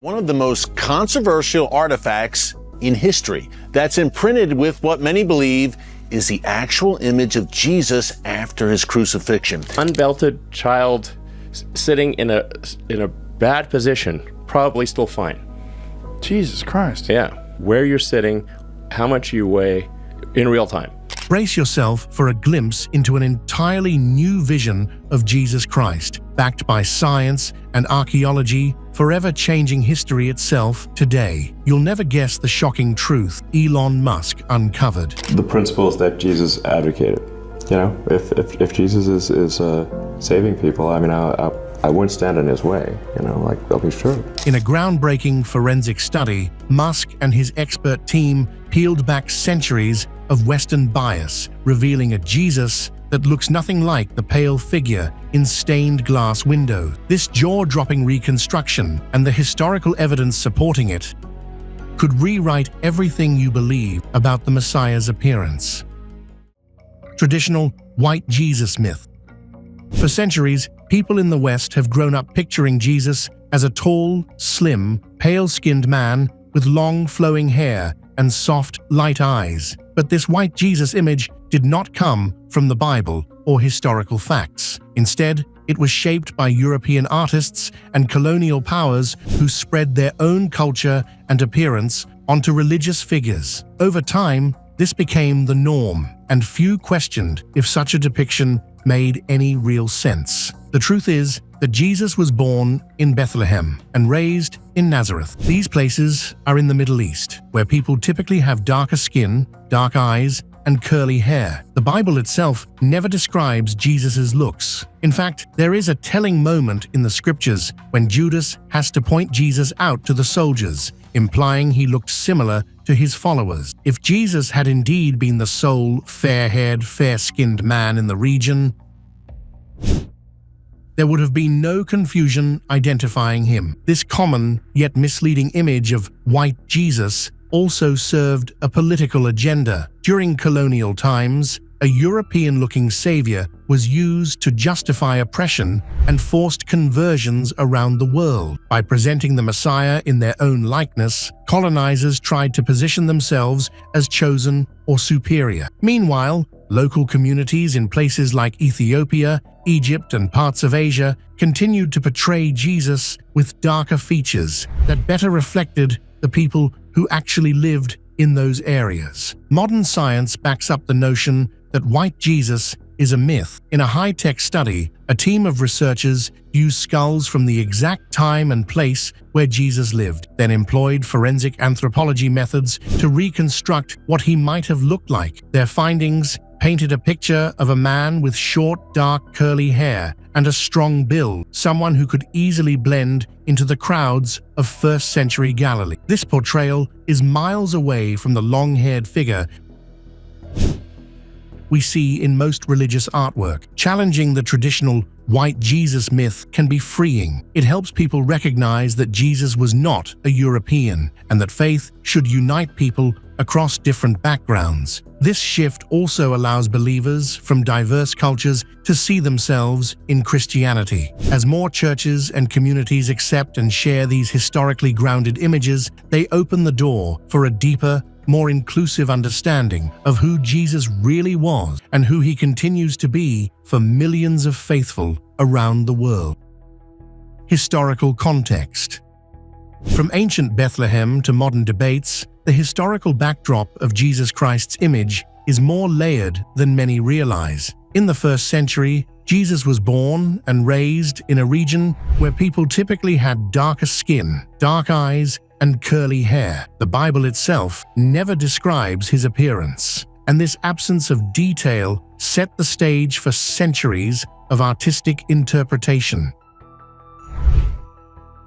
One of the most controversial artifacts in history that's imprinted with what many believe is the actual image of Jesus after his crucifixion. Unbelted child sitting in a bad position, probably still fine. Jesus Christ. Yeah. Where you're sitting, how much you weigh in real time. Brace yourself for a glimpse into an entirely new vision of Jesus Christ, backed by science and archaeology, forever changing history itself today. You'll never guess the shocking truth Elon Musk uncovered. The principles that Jesus advocated. You know, if Jesus is saving people, I mean, I wouldn't stand in his way, you know, like, that'll be true. In a groundbreaking forensic study, Musk and his expert team peeled back centuries of Western bias, revealing a Jesus that looks nothing like the pale figure in stained glass windows. This jaw-dropping reconstruction and the historical evidence supporting it could rewrite everything you believe about the Messiah's appearance. Traditional white Jesus myth. For centuries, people in the West have grown up picturing Jesus as a tall, slim, pale-skinned man with long, flowing hair and soft, light eyes. But this white Jesus image did not come from the Bible or historical facts. Instead, it was shaped by European artists and colonial powers who spread their own culture and appearance onto religious figures. Over time, this became the norm, and few questioned if such a depiction made any real sense. The truth is that Jesus was born in Bethlehem and raised in Nazareth. These places are in the Middle East, where people typically have darker skin, dark eyes, and curly hair. The Bible itself never describes Jesus' looks. In fact, there is a telling moment in the scriptures when Judas has to point Jesus out to the soldiers, implying he looked similar to his followers. If Jesus had indeed been the sole fair-haired, fair-skinned man in the region, there would have been no confusion identifying him. This common yet misleading image of white Jesus also served a political agenda. During colonial times, a European-looking savior was used to justify oppression and forced conversions around the world. By presenting the Messiah in their own likeness, colonizers tried to position themselves as chosen or superior. Meanwhile, local communities in places like Ethiopia, Egypt, and parts of Asia continued to portray Jesus with darker features that better reflected the people who actually lived in those areas. Modern science backs up the notion that white Jesus is a myth. In a high-tech study, a team of researchers used skulls from the exact time and place where Jesus lived, then employed forensic anthropology methods to reconstruct what he might have looked like. Their findings painted a picture of a man with short, dark, curly hair and a strong build, someone who could easily blend into the crowds of first-century Galilee. This portrayal is miles away from the long-haired figure we see in most religious artwork. Challenging the traditional white Jesus myth can be freeing. It helps people recognize that Jesus was not a European and that faith should unite people across different backgrounds. This shift also allows believers from diverse cultures to see themselves in Christianity. As more churches and communities accept and share these historically grounded images, they open the door for a deeper, more inclusive understanding of who Jesus really was and who he continues to be for millions of faithful around the world. Historical context. From ancient Bethlehem to modern debates, the historical backdrop of Jesus Christ's image is more layered than many realize. In the first century, Jesus was born and raised in a region where people typically had darker skin, dark eyes, and curly hair. The Bible itself never describes his appearance, and this absence of detail set the stage for centuries of artistic interpretation.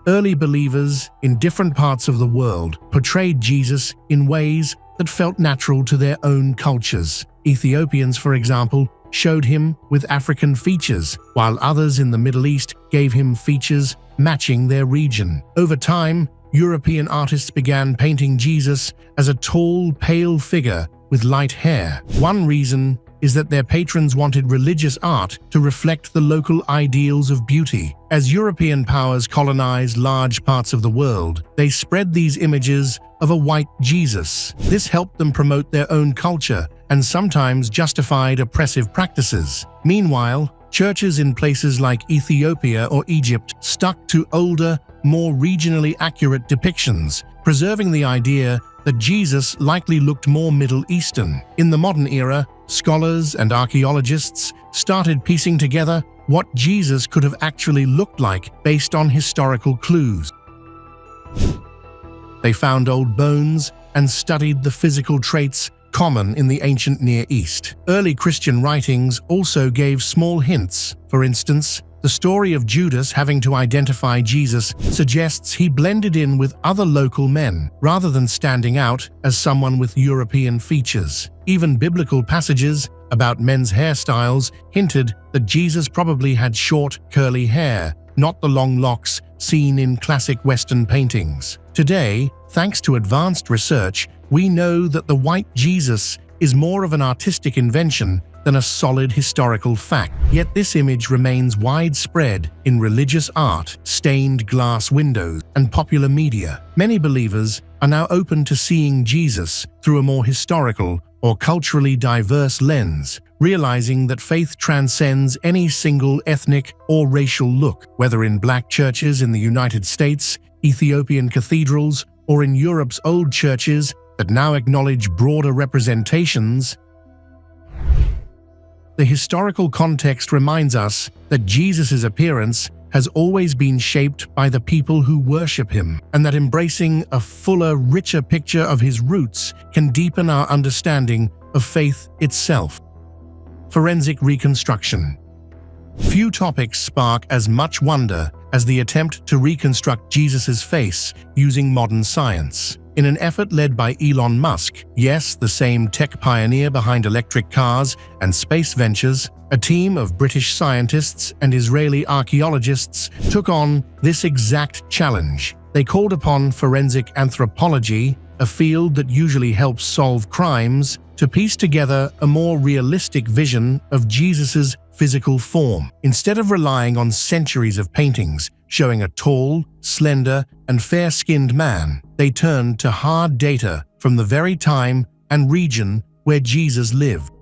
Early believers in different parts of the world portrayed Jesus in ways that felt natural to their own cultures. Ethiopians, for example, showed him with African features, while others in the Middle East gave him features matching their region. Over time, European artists began painting Jesus as a tall, pale figure with light hair. One reason is that their patrons wanted religious art to reflect the local ideals of beauty. As European powers colonized large parts of the world, they spread these images of a white Jesus. This helped them promote their own culture and sometimes justified oppressive practices. Meanwhile, churches in places like Ethiopia or Egypt stuck to older, more regionally accurate depictions, preserving the idea that Jesus likely looked more Middle Eastern. In the modern era, scholars and archaeologists started piecing together what Jesus could have actually looked like based on historical clues. They found old bones and studied the physical traits common in the ancient Near East. Early Christian writings also gave small hints. For instance, the story of Judas having to identify Jesus suggests he blended in with other local men, rather than standing out as someone with European features. Even biblical passages about men's hairstyles hinted that Jesus probably had short, curly hair, not the long locks seen in classic Western paintings. Today, thanks to advanced research, we know that the white Jesus is more of an artistic invention than a solid historical fact. Yet this image remains widespread in religious art, stained glass windows, and popular media. Many believers are now open to seeing Jesus through a more historical or culturally diverse lens, realizing that faith transcends any single ethnic or racial look. Whether in black churches in the United States, Ethiopian cathedrals, or in Europe's old churches that now acknowledge broader representations, the historical context reminds us that Jesus' appearance has always been shaped by the people who worship him, and that embracing a fuller, richer picture of his roots can deepen our understanding of faith itself. Forensic reconstruction. Few topics spark as much wonder as the attempt to reconstruct Jesus' face using modern science. In an effort led by Elon Musk, yes, the same tech pioneer behind electric cars and space ventures, a team of British scientists and Israeli archaeologists took on this exact challenge. They called upon forensic anthropology, a field that usually helps solve crimes, to piece together a more realistic vision of Jesus' physical form. Instead of relying on centuries of paintings showing a tall, slender, and fair-skinned man, they turned to hard data from the very time and region where Jesus lived.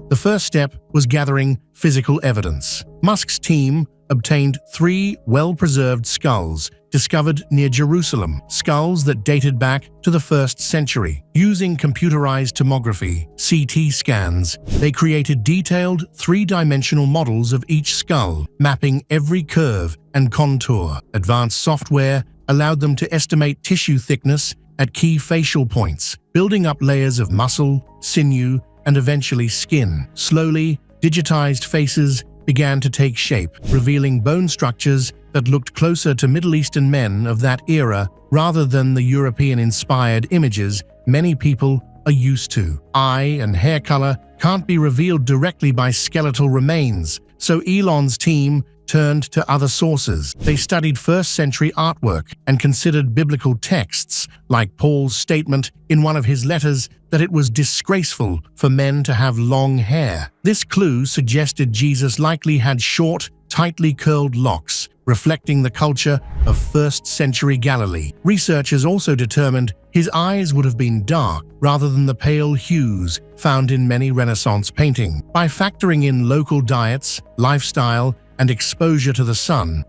The first step was gathering physical evidence. Musk's team obtained 3 well-preserved skulls discovered near Jerusalem, skulls that dated back to the 1st century. Using computerized tomography, CT scans, they created detailed 3-dimensional models of each skull, mapping every curve and contour. Advanced software allowed them to estimate tissue thickness at key facial points, building up layers of muscle, sinew, and eventually skin. Slowly, digitized faces began to take shape, revealing bone structures that looked closer to Middle Eastern men of that era rather than the European-inspired images many people are used to. Eye and hair color can't be revealed directly by skeletal remains, so Elon's team turned to other sources. They studied 1st century artwork and considered biblical texts, like Paul's statement in one of his letters that it was disgraceful for men to have long hair. This clue suggested Jesus likely had short, tightly curled locks, reflecting the culture of 1st century Galilee. Researchers also determined his eyes would have been dark rather than the pale hues found in many Renaissance paintings. By factoring in local diets, lifestyle, and exposure to the sun,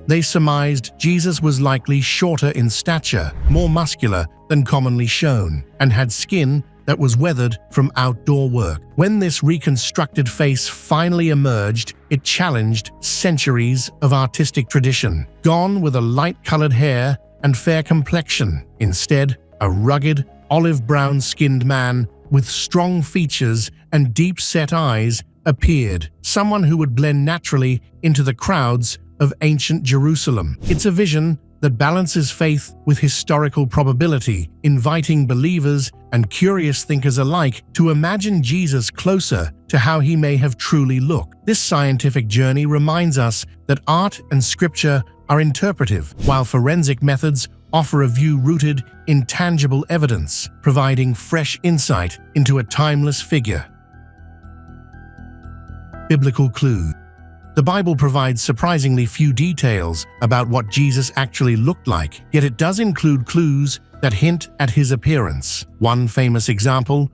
they surmised Jesus was likely shorter in stature, more muscular than commonly shown, and had skin that was weathered from outdoor work. When this reconstructed face finally emerged, it challenged centuries of artistic tradition. Gone were the light-colored hair and fair complexion. Instead, a rugged, olive-brown-skinned man with strong features and deep-set eyes appeared, someone who would blend naturally into the crowds of ancient Jerusalem. It's a vision that balances faith with historical probability, inviting believers and curious thinkers alike to imagine Jesus closer to how he may have truly looked. This scientific journey reminds us that art and scripture are interpretive, while forensic methods offer a view rooted in tangible evidence, providing fresh insight into a timeless figure. Biblical clue. The Bible provides surprisingly few details about what Jesus actually looked like, yet it does include clues that hint at his appearance. One famous example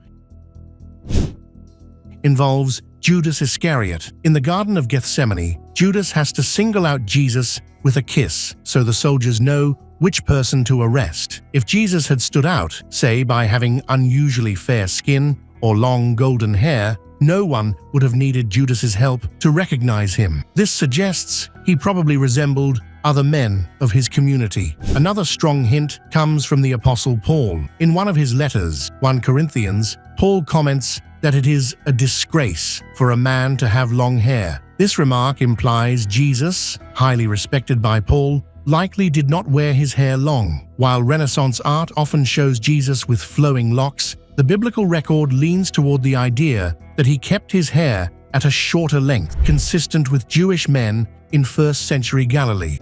involves Judas Iscariot. In the Garden of Gethsemane, Judas has to single out Jesus with a kiss so the soldiers know which person to arrest. If Jesus had stood out, say by having unusually fair skin or long golden hair, no one would have needed Judas's help to recognize him. This suggests he probably resembled other men of his community. Another strong hint comes from the Apostle Paul. In one of his letters, 1 Corinthians, Paul comments that it is a disgrace for a man to have long hair. This remark implies Jesus, highly respected by Paul, likely did not wear his hair long. While Renaissance art often shows Jesus with flowing locks, the biblical record leans toward the idea that he kept his hair at a shorter length, consistent with Jewish men in first-century Galilee.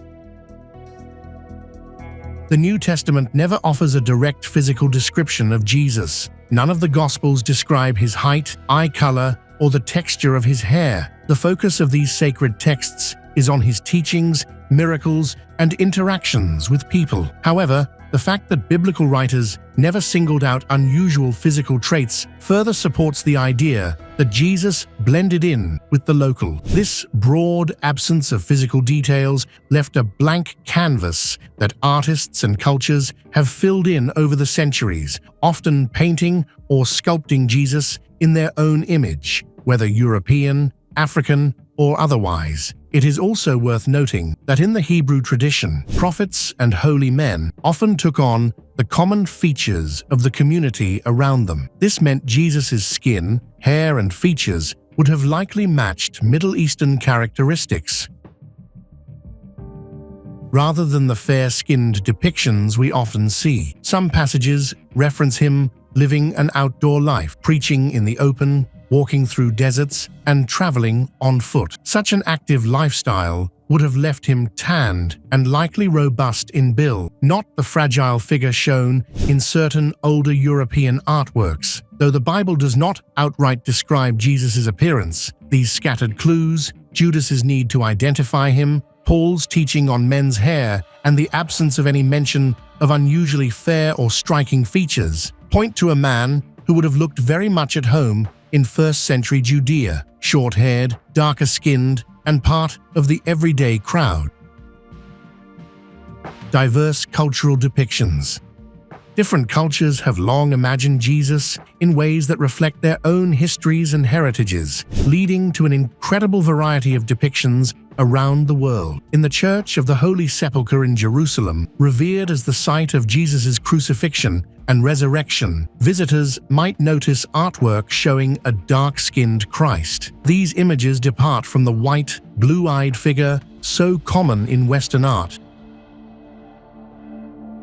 The New Testament never offers a direct physical description of Jesus. None of the Gospels describe his height, eye color, or the texture of his hair. The focus of these sacred texts is on his teachings, miracles, and interactions with people. However, the fact that biblical writers never singled out unusual physical traits further supports the idea that Jesus blended in with the local. This broad absence of physical details left a blank canvas that artists and cultures have filled in over the centuries, often painting or sculpting Jesus in their own image, whether European, African, or otherwise. It is also worth noting that in the Hebrew tradition, prophets and holy men often took on the common features of the community around them. This meant Jesus' skin, hair, and features would have likely matched Middle Eastern characteristics, rather than the fair-skinned depictions we often see. Some passages reference him living an outdoor life, preaching in the open, walking through deserts, and traveling on foot. Such an active lifestyle would have left him tanned and likely robust in build, not the fragile figure shown in certain older European artworks. Though the Bible does not outright describe Jesus' appearance, these scattered clues, Judas's need to identify him, Paul's teaching on men's hair, and the absence of any mention of unusually fair or striking features point to a man who would have looked very much at home in first-century Judea, short-haired, darker-skinned, and part of the everyday crowd. Diverse cultural depictions. Different cultures have long imagined Jesus in ways that reflect their own histories and heritages, leading to an incredible variety of depictions around the world. In the Church of the Holy Sepulchre in Jerusalem, revered as the site of Jesus' crucifixion and resurrection, visitors might notice artwork showing a dark-skinned Christ. These images depart from the white, blue-eyed figure so common in Western art,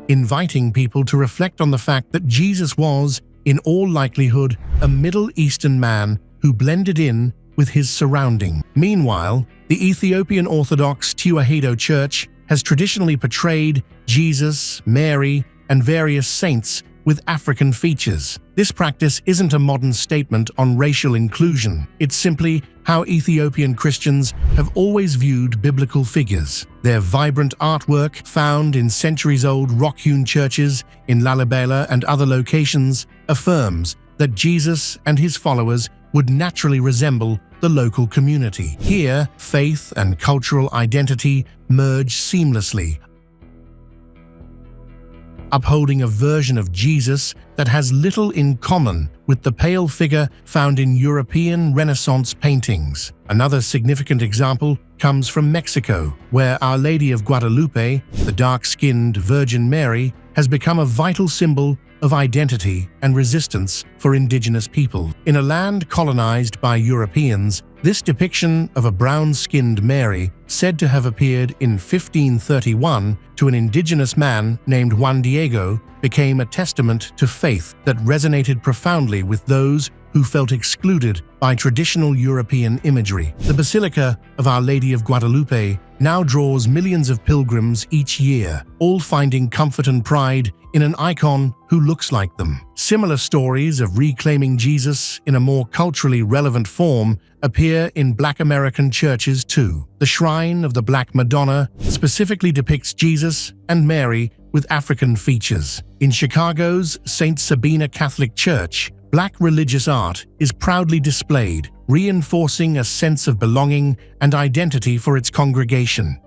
inviting people to reflect on the fact that Jesus was, in all likelihood, a Middle Eastern man who blended in with his surrounding. Meanwhile, the Ethiopian Orthodox Tewahedo Church has traditionally portrayed Jesus, Mary, and various saints with African features. This practice isn't a modern statement on racial inclusion. It's simply how Ethiopian Christians have always viewed biblical figures. Their vibrant artwork, found in centuries-old rock-hewn churches in Lalibela and other locations, affirms that Jesus and his followers would naturally resemble the local community. Here, faith and cultural identity merge seamlessly, upholding a version of Jesus that has little in common with the pale figure found in European Renaissance paintings. Another significant example comes from Mexico, where Our Lady of Guadalupe, the dark-skinned Virgin Mary, has become a vital symbol of identity and resistance for indigenous people. In a land colonized by Europeans, this depiction of a brown-skinned Mary, said to have appeared in 1531 to an indigenous man named Juan Diego, became a testament to faith that resonated profoundly with those who felt excluded by traditional European imagery. The Basilica of Our Lady of Guadalupe, now draws millions of pilgrims each year, all finding comfort and pride in an icon who looks like them. Similar stories of reclaiming Jesus in a more culturally relevant form appear in Black American churches too. The Shrine of the Black Madonna specifically depicts Jesus and Mary with African features. In Chicago's St. Sabina Catholic Church, Black religious art is proudly displayed, reinforcing a sense of belonging and identity for its congregation.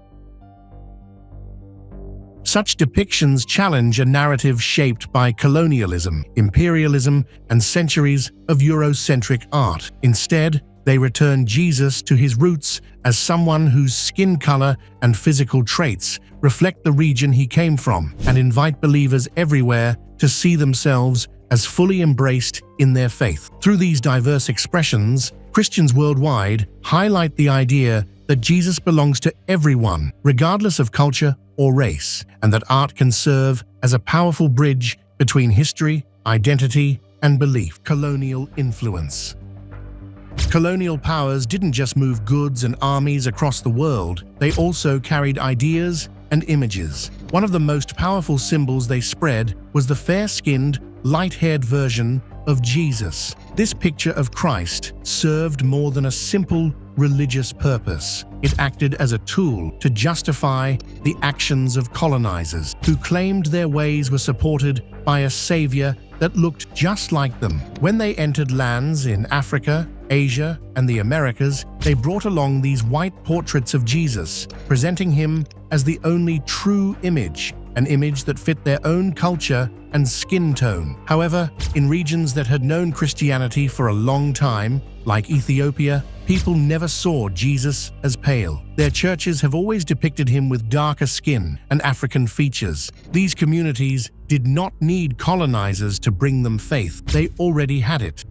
Such depictions challenge a narrative shaped by colonialism, imperialism, and centuries of Eurocentric art. Instead, they return Jesus to his roots as someone whose skin color and physical traits reflect the region he came from, and invite believers everywhere to see themselves as fully embraced in their faith. Through these diverse expressions, Christians worldwide highlight the idea that Jesus belongs to everyone, regardless of culture or race, and that art can serve as a powerful bridge between history, identity, and belief. Colonial influence. Colonial powers didn't just move goods and armies across the world, they also carried ideas and images. One of the most powerful symbols they spread was the fair-skinned, light-haired version of Jesus. This picture of Christ served more than a simple religious purpose. It acted as a tool to justify the actions of colonizers who claimed their ways were supported by a savior that looked just like them. When they entered lands in Africa, Asia, and the Americas, they brought along these white portraits of Jesus, presenting him as the only true image, an image that fit their own culture and skin tone. However, in regions that had known Christianity for a long time, like Ethiopia, people never saw Jesus as pale. Their churches have always depicted him with darker skin and African features. These communities did not need colonizers to bring them faith. They already had it.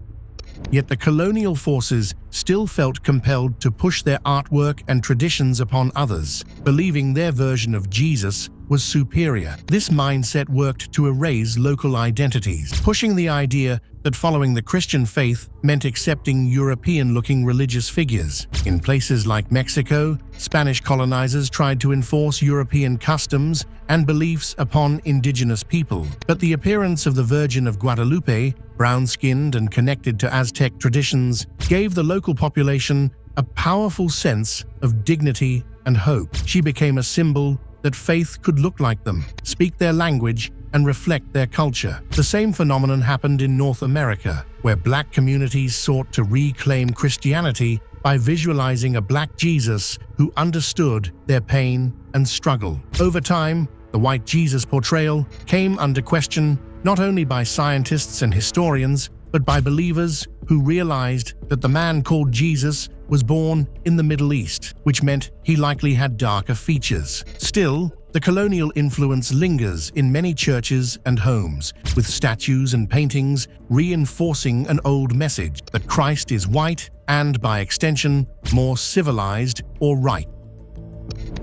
Yet the colonial forces still felt compelled to push their artwork and traditions upon others, believing their version of Jesus was superior. This mindset worked to erase local identities, pushing the idea that following the Christian faith meant accepting European-looking religious figures. In places like Mexico, Spanish colonizers tried to enforce European customs and beliefs upon indigenous people. But the appearance of the Virgin of Guadalupe, brown-skinned and connected to Aztec traditions, gave the local population a powerful sense of dignity and hope. She became a symbol that faith could look like them, speak their language, and reflect their culture. The same phenomenon happened in North America, where Black communities sought to reclaim Christianity by visualizing a Black Jesus who understood their pain and struggle. Over time, the white Jesus portrayal came under question not only by scientists and historians, but by believers who realized that the man called Jesus was born in the Middle East, which meant he likely had darker features. Still, the colonial influence lingers in many churches and homes, with statues and paintings reinforcing an old message that Christ is white and, by extension, more civilized or right.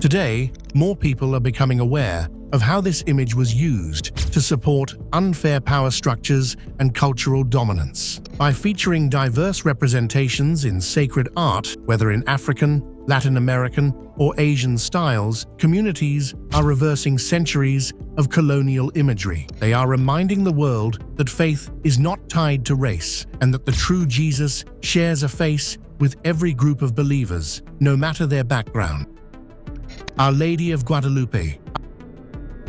Today, more people are becoming aware of how this image was used to support unfair power structures and cultural dominance. By featuring diverse representations in sacred art, whether in African, Latin American, or Asian styles, communities are reversing centuries of colonial imagery. They are reminding the world that faith is not tied to race, and that the true Jesus shares a face with every group of believers, no matter their background. Our Lady of Guadalupe.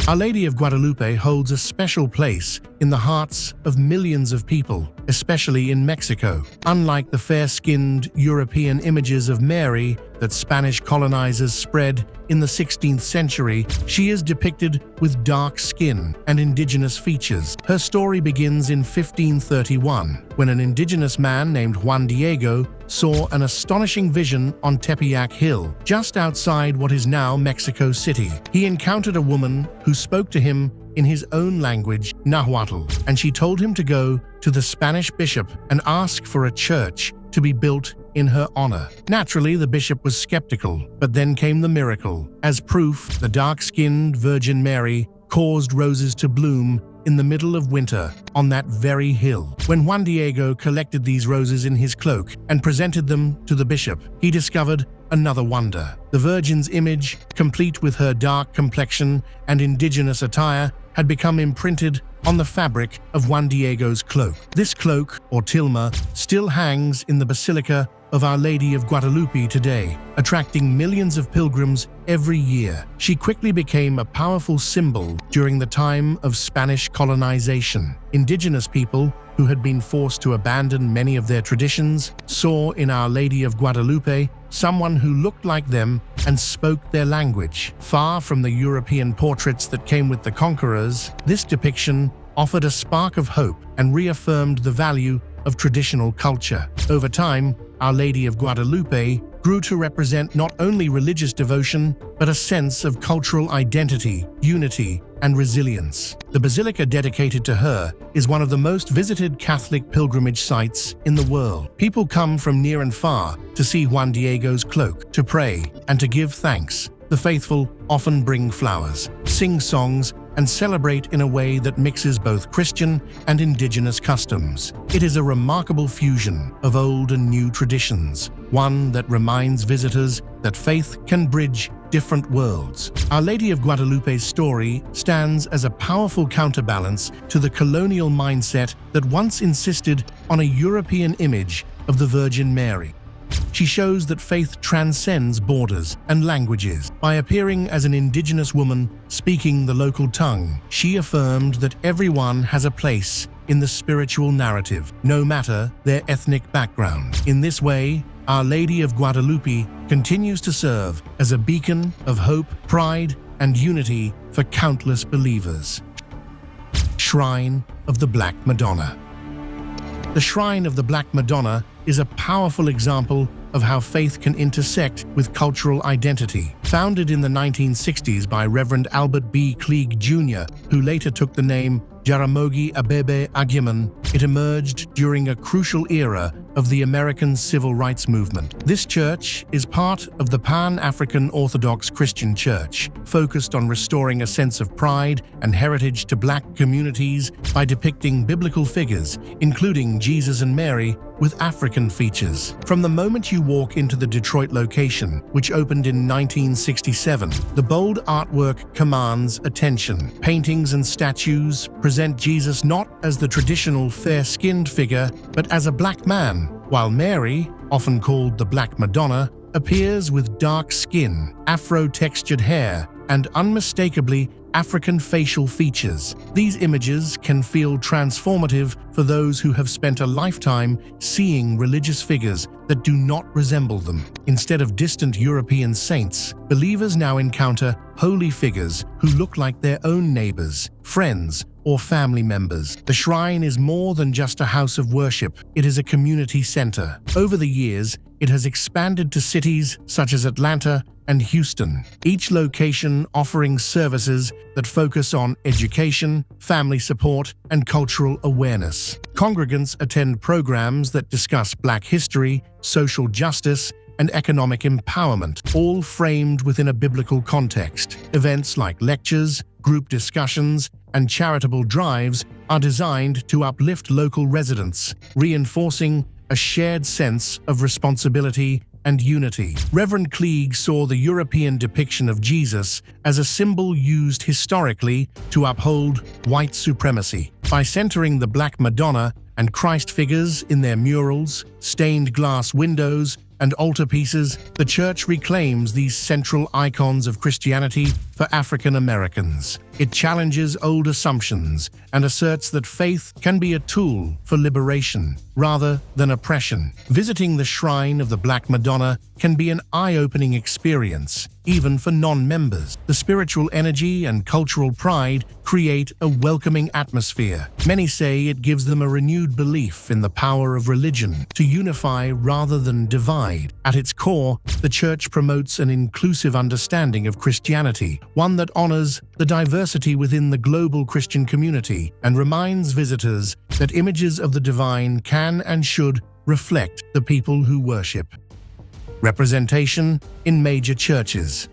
Our Lady of Guadalupe holds a special place in the hearts of millions of people, especially in Mexico. Unlike the fair-skinned European images of Mary that Spanish colonizers spread in the 16th century, she is depicted with dark skin and indigenous features. Her story begins in 1531, when an indigenous man named Juan Diego saw an astonishing vision on Tepeyac Hill, just outside what is now Mexico City. He encountered a woman who spoke to him in his own language, Nahuatl, and she told him to go to the Spanish bishop and ask for a church to be built in her honor. Naturally, the bishop was skeptical, but then came the miracle. As proof, the dark-skinned Virgin Mary caused roses to bloom in the middle of winter on that very hill. When Juan Diego collected these roses in his cloak and presented them to the bishop, he discovered another wonder. The Virgin's image, complete with her dark complexion and indigenous attire, had become imprinted on the fabric of Juan Diego's cloak. This cloak, or tilma, still hangs in the Basilica of Our Lady of Guadalupe today, attracting millions of pilgrims every year. She quickly became a powerful symbol during the time of Spanish colonization. Indigenous people, who had been forced to abandon many of their traditions, saw in Our Lady of Guadalupe someone who looked like them and spoke their language. Far from the European portraits that came with the conquerors, this depiction offered a spark of hope and reaffirmed the value of traditional culture. Over time, Our Lady of Guadalupe grew to represent not only religious devotion, but a sense of cultural identity, unity, and resilience. The basilica dedicated to her is one of the most visited Catholic pilgrimage sites in the world. People come from near and far to see Juan Diego's cloak, to pray, and to give thanks. The faithful often bring flowers, sing songs, and celebrate in a way that mixes both Christian and indigenous customs. It is a remarkable fusion of old and new traditions, one that reminds visitors that faith can bridge different worlds. Our Lady of Guadalupe's story stands as a powerful counterbalance to the colonial mindset that once insisted on a European image of the Virgin Mary. She shows that faith transcends borders and languages. By appearing as an indigenous woman speaking the local tongue, she affirmed that everyone has a place in the spiritual narrative, no matter their ethnic background. In this way, Our Lady of Guadalupe continues to serve as a beacon of hope, pride, and unity for countless believers. Shrine of the Black Madonna. The Shrine of the Black Madonna is a powerful example of how faith can intersect with cultural identity. Founded in the 1960s by Reverend Albert B. Klieg Jr., who later took the name Jaramogi Abebe Agyemang, it emerged during a crucial era of the American civil rights movement. This church is part of the Pan-African Orthodox Christian Church, focused on restoring a sense of pride and heritage to Black communities by depicting biblical figures, including Jesus and Mary, with African features. From the moment you walk into the Detroit location, which opened in 1967, the bold artwork commands attention. Paintings and statues present Jesus not as the traditional fair-skinned figure, but as a Black man, while Mary, often called the Black Madonna, appears with dark skin, afro-textured hair, and unmistakably African facial features. These images can feel transformative for those who have spent a lifetime seeing religious figures that do not resemble them. Instead of distant European saints, believers now encounter holy figures who look like their own neighbors, friends, or family members. The shrine is more than just a house of worship. It is a community center. Over the years, it has expanded to cities such as Atlanta and Houston, each location offering services that focus on education, family support, and cultural awareness. Congregants attend programs that discuss Black history, social justice, and economic empowerment, all framed within a biblical context. Events like lectures, group discussions, and charitable drives are designed to uplift local residents, reinforcing a shared sense of responsibility and unity. Reverend Klieg saw the European depiction of Jesus as a symbol used historically to uphold white supremacy. By centering the Black Madonna and Christ figures in their murals, stained glass windows, and altarpieces, the church reclaims these central icons of Christianity for African Americans. It challenges old assumptions and asserts that faith can be a tool for liberation rather than oppression. Visiting the Shrine of the Black Madonna can be an eye-opening experience, even for non-members. The spiritual energy and cultural pride create a welcoming atmosphere. Many say it gives them a renewed belief in the power of religion to unify rather than divide. At its core, the church promotes an inclusive understanding of Christianity, one that honors the diversity within the global Christian community and reminds visitors that images of the divine can and should reflect the people who worship. Representation in major churches.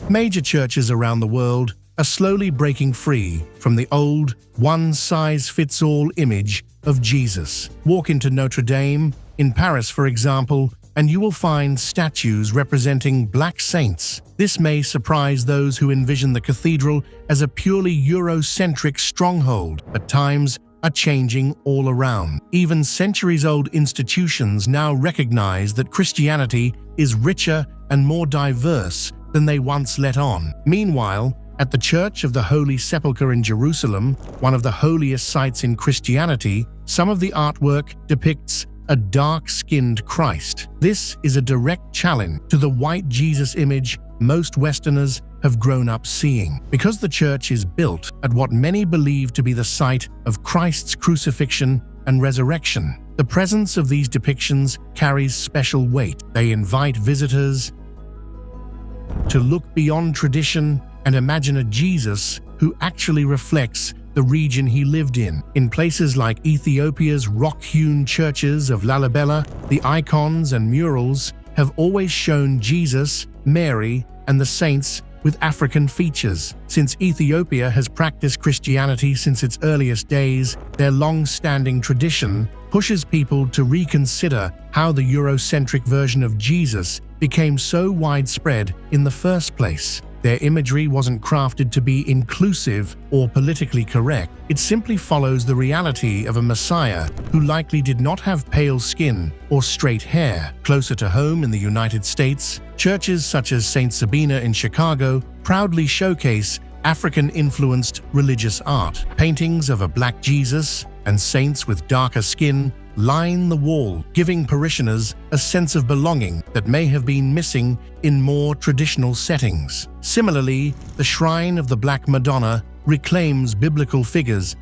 Major churches around the world are slowly breaking free from the old one-size-fits-all image of Jesus. Walk into Notre Dame in Paris, for example, and you will find statues representing black saints. This may surprise those who envision the cathedral as a purely Eurocentric stronghold, but times are changing all around. Even centuries-old institutions now recognize that Christianity is richer and more diverse than they once let on. Meanwhile, at the Church of the Holy Sepulchre in Jerusalem, one of the holiest sites in Christianity, some of the artwork depicts a dark-skinned Christ. This is a direct challenge to the white Jesus image most Westerners have grown up seeing. Because the church is built at what many believe to be the site of Christ's crucifixion and resurrection, the presence of these depictions carries special weight. They invite visitors to look beyond tradition and imagine a Jesus who actually reflects the region he lived in. In places like Ethiopia's rock-hewn churches of Lalibela, the icons and murals have always shown Jesus, Mary, and the saints with African features. Since Ethiopia has practiced Christianity since its earliest days, their long-standing tradition pushes people to reconsider how the Eurocentric version of Jesus became so widespread in the first place. Their imagery wasn't crafted to be inclusive or politically correct. It simply follows the reality of a Messiah who likely did not have pale skin or straight hair. Closer to home in the United States, churches such as St. Sabina in Chicago proudly showcase African-influenced religious art. Paintings of a black Jesus and saints with darker skin line the wall, giving parishioners a sense of belonging that may have been missing in more traditional settings. Similarly, the Shrine of the Black Madonna reclaims biblical figures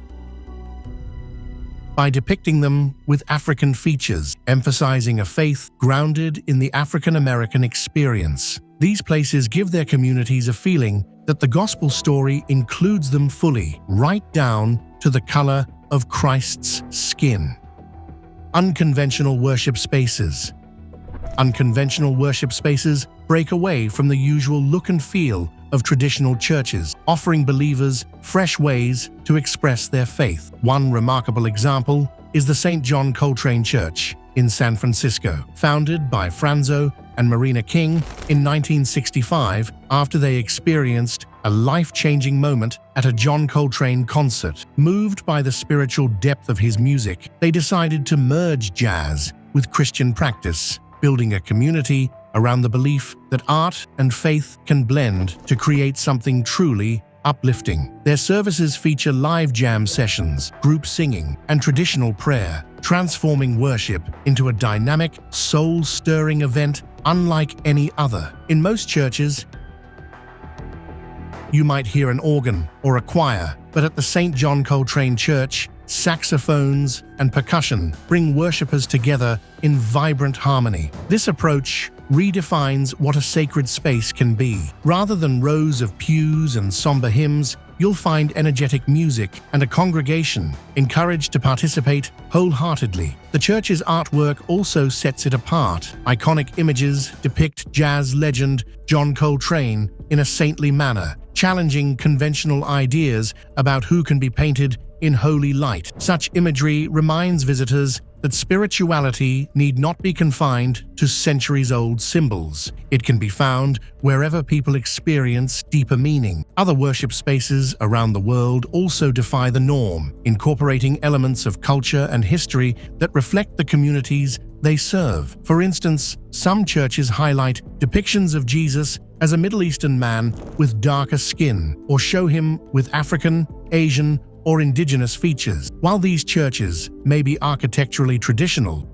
by depicting them with African features, emphasizing a faith grounded in the African-American experience. These places give their communities a feeling that the gospel story includes them fully, right down to the color of Christ's skin. Unconventional worship spaces. Unconventional worship spaces break away from the usual look and feel of traditional churches, offering believers fresh ways to express their faith. One remarkable example is the St. John Coltrane Church in San Francisco, founded by Franzo and Marina King in 1965 after they experienced a life-changing moment at a John Coltrane concert. Moved by the spiritual depth of his music, they decided to merge jazz with Christian practice, building a community around the belief that art and faith can blend to create something truly uplifting. Their services feature live jam sessions, group singing, and traditional prayer, transforming worship into a dynamic, soul-stirring event unlike any other. In most churches, you might hear an organ or a choir, but at the St. John Coltrane Church, saxophones and percussion bring worshippers together in vibrant harmony. This approach redefines what a sacred space can be. Rather than rows of pews and somber hymns, you'll find energetic music and a congregation encouraged to participate wholeheartedly. The church's artwork also sets it apart. Iconic images depict jazz legend John Coltrane in a saintly manner, challenging conventional ideas about who can be painted in holy light. Such imagery reminds visitors that spirituality need not be confined to centuries-old symbols. It can be found wherever people experience deeper meaning. Other worship spaces around the world also defy the norm, incorporating elements of culture and history that reflect the communities they serve. For instance, some churches highlight depictions of Jesus as a Middle Eastern man with darker skin, or show him with African, Asian, or indigenous features. While these churches may be architecturally traditional,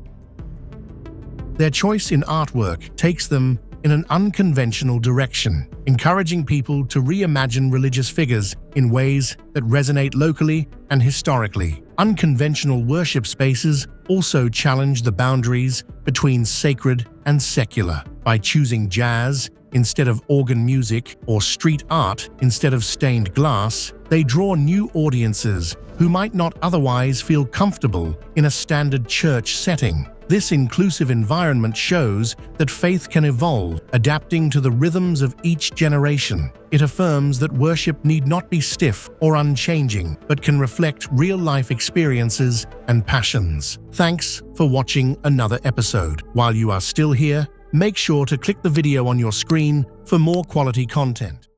their choice in artwork takes them in an unconventional direction, encouraging people to reimagine religious figures in ways that resonate locally and historically. Unconventional worship spaces also challenge the boundaries between sacred and secular. By choosing jazz instead of organ music or street art instead of stained glass, they draw new audiences who might not otherwise feel comfortable in a standard church setting. This inclusive environment shows that faith can evolve, adapting to the rhythms of each generation. It affirms that worship need not be stiff or unchanging, but can reflect real-life experiences experiences and passions. Thanks for watching another episode. While you are still here, make sure to click the video on your screen for more quality content.